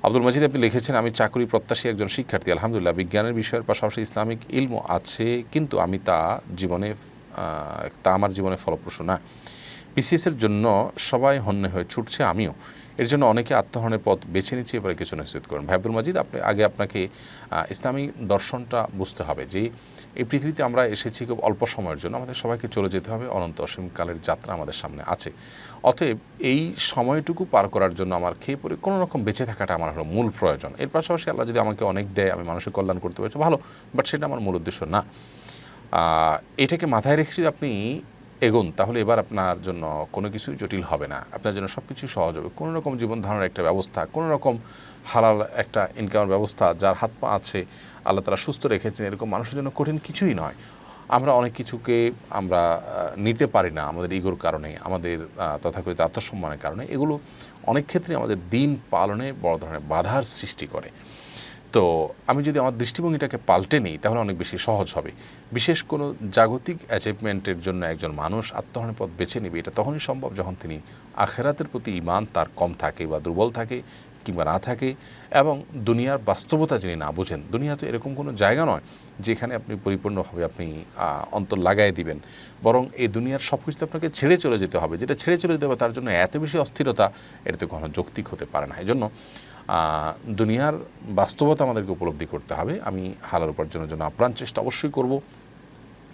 আব্দুল মজিদ আপনি লিখেছেন, আমি চাকরি প্রত্যাশী একজন শিক্ষার্থী। আলহামদুলিল্লাহ, বিজ্ঞানের বিষয়ের পাশাপাশি ইসলামিক ইলমও আছে, কিন্তু আমি তা আমার জীবনে ফলপ্রসূ না। বিসিএসের জন্য সবাই হন্যে হয়ে ছুটছে, আমিও। এর জন্য অনেকে আত্মহরণের পথ বেছে নিচ্ছে, এবারে কিছু নিশ্চিত করেন। ভাই আব্দুল মজিদ, আপনাকে ইসলামী দর্শনটা বুঝতে হবে যে এই পৃথিবীতে আমরা এসেছি খুব অল্প সময়ের জন্য, আমাদের সবাইকে চলে যেতে হবে, অনন্ত অসীমকালের যাত্রা আমাদের সামনে আছে। অতএব এই সময়টুকু পার করার জন্য আমার খেয়ে পরে কোনো রকম বেঁচে থাকাটা আমার হলো মূল প্রয়োজন। এর পাশাপাশি আল্লাহ যদি আমাকে অনেক দেয়, আমি মানুষের কল্যাণ করতে পারছি, ভালো, বাট সেটা আমার মূল উদ্দেশ্য না। এটাকে মাথায় রেখে যদি আপনি এগোন, তাহলে এবার আপনার জন্য কোনো কিছুই জটিল হবে না, আপনার জন্য সব কিছুই সহজ হবে। কোনো রকম জীবন ধারণের একটা ব্যবস্থা, কোনো রকম হালাল একটা ইনকামের ব্যবস্থা, যার হাত পা আছে, আল্লাহ তাআলা সুস্থ রেখেছেন, এরকম মানুষের জন্য কঠিন কিছুই নয়। আমরা অনেক কিছুকে আমরা নিতে পারি না আমাদের ইগোর কারণে, আমাদের তথাকথিত আত্মসম্মানের কারণে। এগুলো অনেক ক্ষেত্রে আমাদের দিন পালনে বড় ধরনের বাধার সৃষ্টি করে। তো আমি যদি আমার দৃষ্টিভঙ্গিটাকে পাল্টে নিই, তাহলে অনেক বেশি সহজ হবে। বিশেষ কোনো জাগতিক অ্যাচিভমেন্টের জন্য একজন মানুষ আত্মহরণের পথ বেছে নেবে, এটা তখনই সম্ভব যখন তিনি আখিরাতের প্রতি ঈমান তার কম থাকে বা দুর্বল থাকে কিংবা না থাকে, এবং দুনিয়ার বাস্তবতা যিনি না বোঝেন। দুনিয়া তো এরকম কোনো জায়গা নয় যেখানে আপনি পরিপূর্ণভাবে আপনি অন্তর লাগাই দিবেন, বরং এই দুনিয়ার সব কিছুতে আপনাকে ছেড়ে চলে যেতে হবে। যেটা ছেড়ে চলে যেতে হবে তার জন্য এত বেশি অস্থিরতা, এটা তো কখনো যৌক্তিক হতে পারে না। এই জন্য দুনিয়ার বাস্তবতা আমাদেরকে উপলব্ধি করতে হবে। আমি হালাল উপার্জনের জন্য আপ্রাণ চেষ্টা অবশ্যই করব,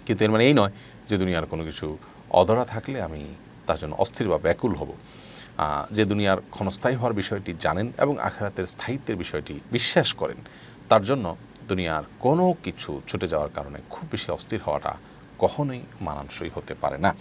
কিন্তু এর মানে এই নয় যে দুনিয়ার কোনো কিছু অধরা থাকলে আমি তার জন্য অস্থির বা ব্যাকুল হব। যে দুনিয়ার ক্ষণস্থায়ী হওয়ার বিষয়টি জানেন এবং আখিরাতের স্থায়িত্বের বিষয়টি বিশ্বাস করেন, তার জন্য দুনিয়ার কোনো কিছু ছুটে যাওয়ার কারণে খুব বেশি অস্থির হওয়াটা কখনোই মানানসই হতে পারে না।